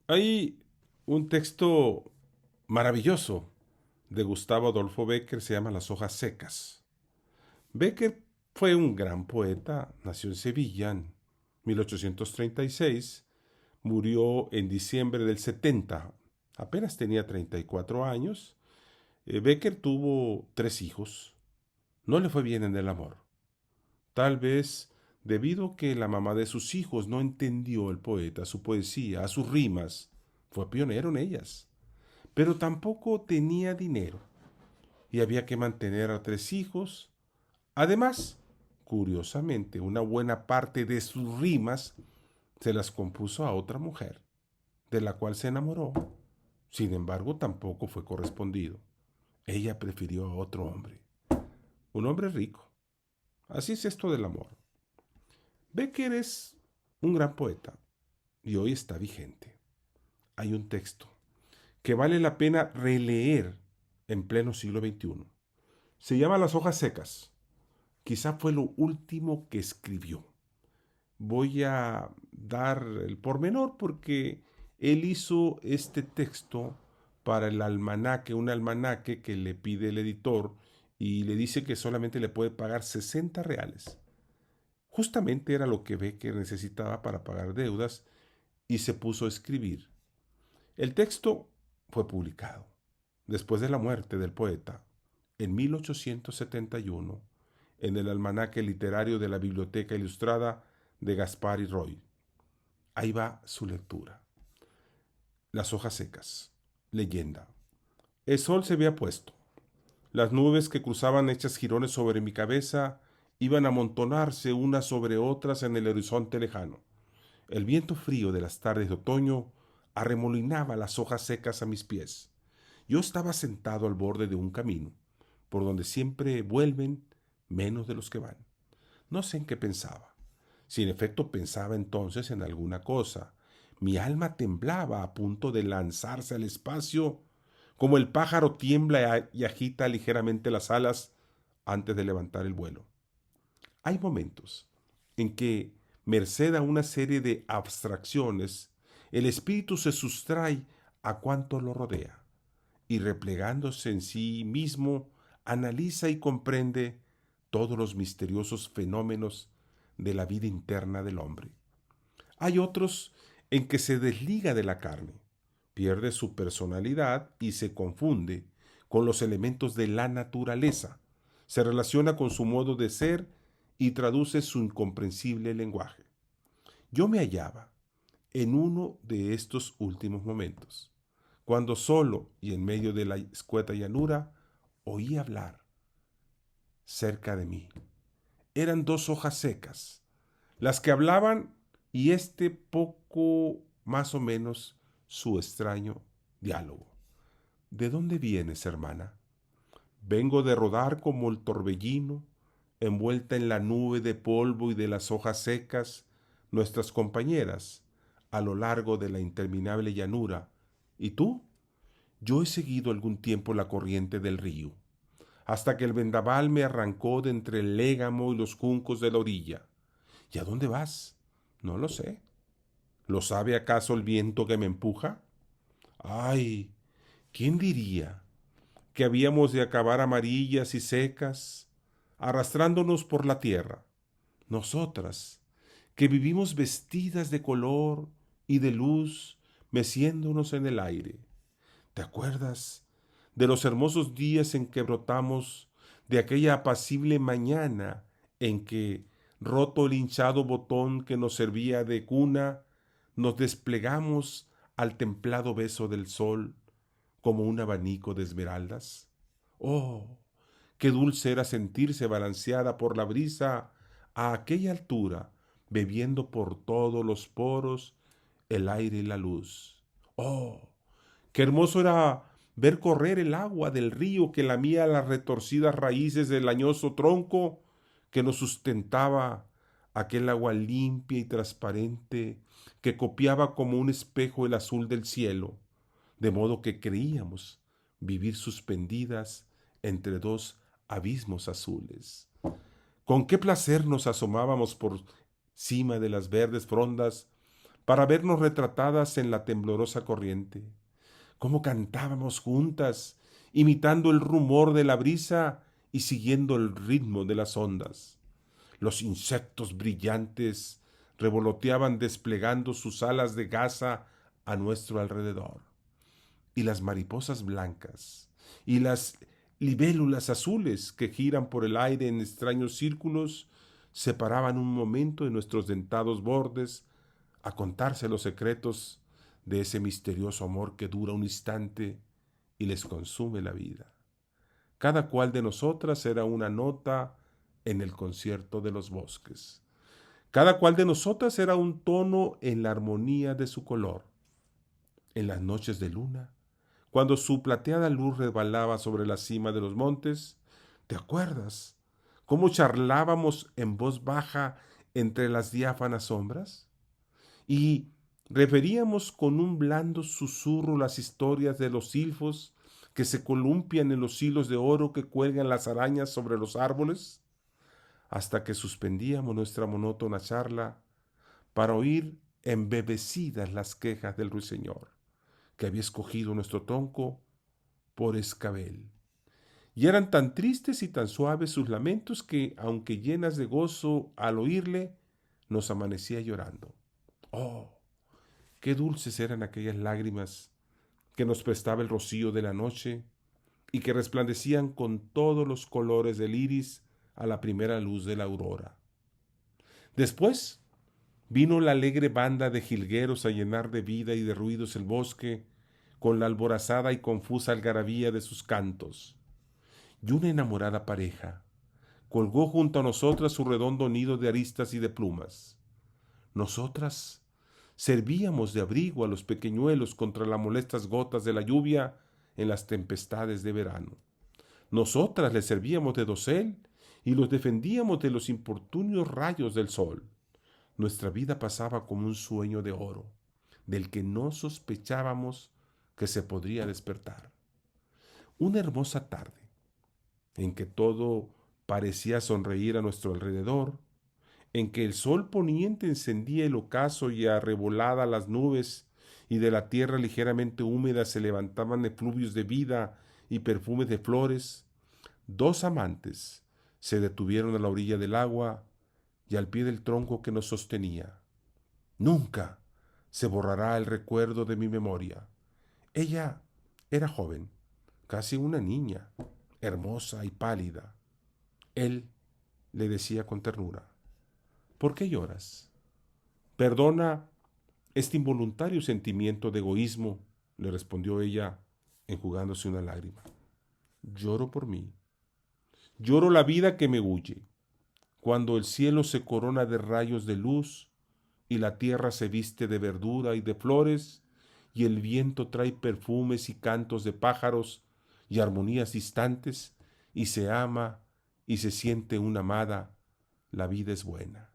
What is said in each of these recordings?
Hay un texto maravilloso de Gustavo Adolfo Bécquer, se llama Las hojas secas. Bécquer fue un gran poeta, nació en Sevilla en 1836, murió en diciembre del 70, apenas tenía 34 años. Bécquer tuvo 3 hijos, no le fue bien en el amor, tal vez debido a que la mamá de sus hijos no entendió el poeta, su poesía, a sus rimas, fue pionero en ellas, pero tampoco tenía dinero y había que mantener a 3 hijos. Además, curiosamente, una buena parte de sus rimas se las compuso a otra mujer, de la cual se enamoró. Sin embargo, tampoco fue correspondido. Ella prefirió a otro hombre, un hombre rico. Así es esto del amor. Becker es un gran poeta y hoy está vigente. Hay un texto que vale la pena releer en pleno siglo XXI. Se llama Las hojas secas. Quizá fue lo último que escribió. Voy a dar el pormenor porque él hizo este texto para el almanaque, un almanaque que le pide el editor y le dice que solamente le puede pagar 60 reales. Justamente era lo que Becker necesitaba para pagar deudas y se puso a escribir. El texto fue publicado después de la muerte del poeta en 1871 en el almanaque literario de la Biblioteca Ilustrada de Gaspar y Roy. Ahí va su lectura. Las hojas secas. Leyenda. El sol se había puesto. Las nubes que cruzaban hechas jirones sobre mi cabeza iban a amontonarse unas sobre otras en el horizonte lejano. El viento frío de las tardes de otoño arremolinaba las hojas secas a mis pies. Yo estaba sentado al borde de un camino, por donde siempre vuelven menos de los que van. No sé en qué pensaba. Si en efecto pensaba entonces en alguna cosa. Mi alma temblaba a punto de lanzarse al espacio, como el pájaro tiembla y agita ligeramente las alas antes de levantar el vuelo. Hay momentos en que, merced a una serie de abstracciones, el espíritu se sustrae a cuanto lo rodea y replegándose en sí mismo, analiza y comprende todos los misteriosos fenómenos de la vida interna del hombre. Hay otros en que se desliga de la carne, pierde su personalidad y se confunde con los elementos de la naturaleza, se relaciona con su modo de ser y traduce su incomprensible lenguaje. Yo me hallaba en uno de estos últimos momentos, cuando solo y en medio de la escueta llanura oí hablar cerca de mí. Eran 2 hojas secas, las que hablaban y este poco más o menos su extraño diálogo. ¿De dónde vienes, hermana? Vengo de rodar como el torbellino, envuelta en la nube de polvo y de las hojas secas, nuestras compañeras, a lo largo de la interminable llanura. ¿Y tú? Yo he seguido algún tiempo la corriente del río, hasta que el vendaval me arrancó de entre el légamo y los juncos de la orilla. ¿Y a dónde vas? No lo sé. ¿Lo sabe acaso el viento que me empuja? Ay, ¿quién diría que habíamos de acabar amarillas y secas, arrastrándonos por la tierra? Nosotras, que vivimos vestidas de color y de luz, meciéndonos en el aire. ¿Te acuerdas de los hermosos días en que brotamos, de aquella apacible mañana en que, roto el hinchado botón que nos servía de cuna, nos desplegamos al templado beso del sol como un abanico de esmeraldas? Oh, qué dulce era sentirse balanceada por la brisa a aquella altura, bebiendo por todos los poros el aire y la luz. Oh, qué hermoso era ver correr el agua del río que lamía las retorcidas raíces del añoso tronco que nos sustentaba, aquel agua limpia y transparente que copiaba como un espejo el azul del cielo, de modo que creíamos vivir suspendidas entre 2 abismos azules. Con qué placer nos asomábamos por cima de las verdes frondas para vernos retratadas en la temblorosa corriente. Cómo cantábamos juntas, imitando el rumor de la brisa y siguiendo el ritmo de las ondas. Los insectos brillantes revoloteaban desplegando sus alas de gasa a nuestro alrededor. Y las mariposas blancas y las libélulas azules que giran por el aire en extraños círculos se paraban un momento en nuestros dentados bordes a contarse los secretos de ese misterioso amor que dura un instante y les consume la vida. Cada cual de nosotras era una nota en el concierto de los bosques. Cada cual de nosotras era un tono en la armonía de su color. En las noches de luna, cuando su plateada luz resbalaba sobre la cima de los montes, ¿te acuerdas cómo charlábamos en voz baja entre las diáfanas sombras? Y referíamos con un blando susurro las historias de los silfos que se columpian en los hilos de oro que cuelgan las arañas sobre los árboles, hasta que suspendíamos nuestra monótona charla para oír embebecidas las quejas del ruiseñor, que había escogido nuestro tronco por escabel. Y eran tan tristes y tan suaves sus lamentos que, aunque llenas de gozo al oírle, nos amanecía llorando. ¡Oh! Qué dulces eran aquellas lágrimas que nos prestaba el rocío de la noche y que resplandecían con todos los colores del iris a la primera luz de la aurora. Después vino la alegre banda de jilgueros a llenar de vida y de ruidos el bosque con la alborazada y confusa algarabía de sus cantos. Y una enamorada pareja colgó junto a nosotras su redondo nido de aristas y de plumas. Nosotras servíamos de abrigo a los pequeñuelos contra las molestas gotas de la lluvia en las tempestades de verano. Nosotras les servíamos de dosel y los defendíamos de los importunios rayos del sol. Nuestra vida pasaba como un sueño de oro, del que no sospechábamos que se podría despertar. Una hermosa tarde, en que todo parecía sonreír a nuestro alrededor, en que el sol poniente encendía el ocaso y arrebolada las nubes, y de la tierra ligeramente húmeda se levantaban efluvios de vida y perfumes de flores, dos amantes se detuvieron a la orilla del agua y al pie del tronco que nos sostenía. Nunca se borrará el recuerdo de mi memoria. Ella era joven, casi una niña, hermosa y pálida. Él le decía con ternura: ¿por qué lloras? Perdona este involuntario sentimiento de egoísmo, le respondió ella, enjugándose una lágrima. Lloro por mí. Lloro la vida que me huye, cuando el cielo se corona de rayos de luz y la tierra se viste de verdura y de flores, y el viento trae perfumes y cantos de pájaros y armonías distantes, y se ama y se siente una amada, la vida es buena.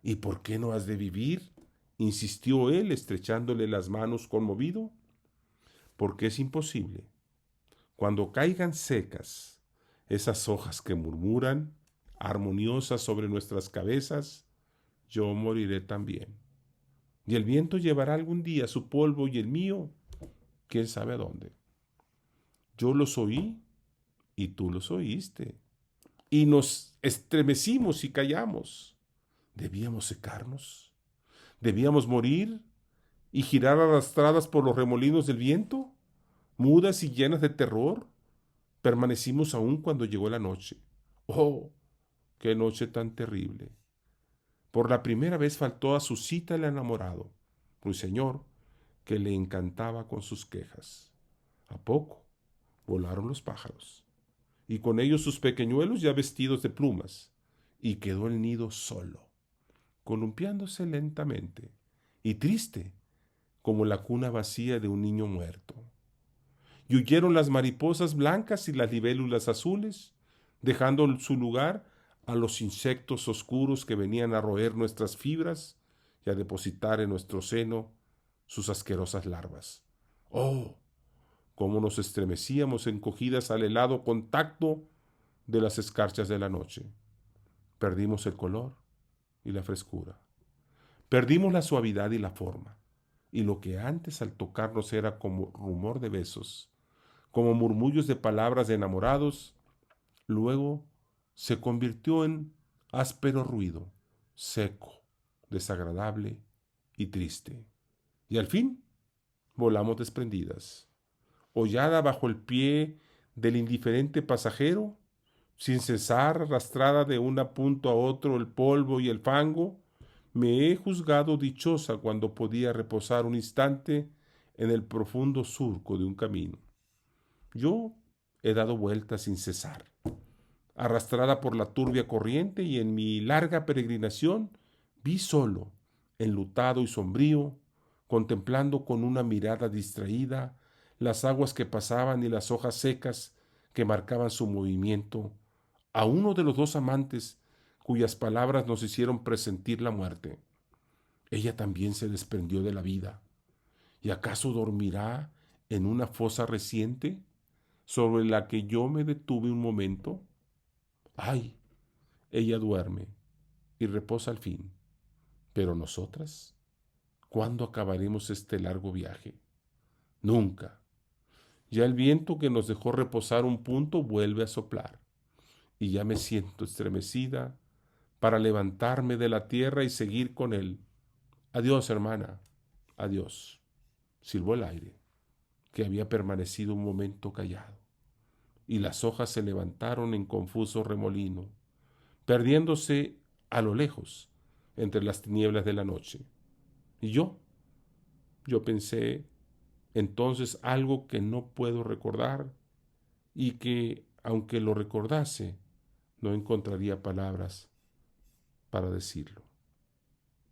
¿Y por qué no has de vivir?, insistió él, estrechándole las manos conmovido. Porque es imposible. Cuando caigan secas esas hojas que murmuran, armoniosas sobre nuestras cabezas, yo moriré también. Y el viento llevará algún día su polvo y el mío, quién sabe a dónde. Yo los oí y tú los oíste. Y nos estremecimos y callamos. ¿Debíamos secarnos? ¿Debíamos morir y girar arrastradas por los remolinos del viento? Mudas y llenas de terror, permanecimos aún cuando llegó la noche. ¡Oh, qué noche tan terrible! Por la primera vez faltó a su cita el enamorado, ruiseñor, que le encantaba con sus quejas. A poco volaron los pájaros, y con ellos sus pequeñuelos ya vestidos de plumas, y quedó el nido solo, columpiándose lentamente, y triste, como la cuna vacía de un niño muerto. Y huyeron las mariposas blancas y las libélulas azules, dejando su lugar a los insectos oscuros que venían a roer nuestras fibras y a depositar en nuestro seno sus asquerosas larvas. ¡Oh! Cómo nos estremecíamos encogidas al helado contacto de las escarchas de la noche. Perdimos el color y la frescura. Perdimos la suavidad y la forma, y lo que antes al tocarnos era como rumor de besos, como murmullos de palabras de enamorados, luego se convirtió en áspero ruido, seco, desagradable y triste. Y al fin volamos desprendidas, hollada bajo el pie del indiferente pasajero, sin cesar arrastrada de un punto a otro el polvo y el fango. Me he juzgado dichosa cuando podía reposar un instante en el profundo surco de un camino. Yo he dado vueltas sin cesar, arrastrada por la turbia corriente, y en mi larga peregrinación vi solo, enlutado y sombrío, contemplando con una mirada distraída las aguas que pasaban y las hojas secas que marcaban su movimiento, a uno de los dos amantes cuyas palabras nos hicieron presentir la muerte. Ella también se desprendió de la vida, y acaso dormirá en una fosa reciente sobre la que yo me detuve un momento. Ay, ella duerme y reposa al fin, pero nosotras, ¿cuándo acabaremos este largo viaje? Nunca. Ya el viento que nos dejó reposar un punto vuelve a soplar, y ya me siento estremecida para levantarme de la tierra y seguir con él. Adiós, hermana, adiós. Silbó el aire, que había permanecido un momento callado, y las hojas se levantaron en confuso remolino, perdiéndose a lo lejos entre las tinieblas de la noche. Y yo pensé entonces algo que no puedo recordar y que, aunque lo recordase, no encontraría palabras para decirlo.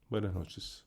Buenas noches.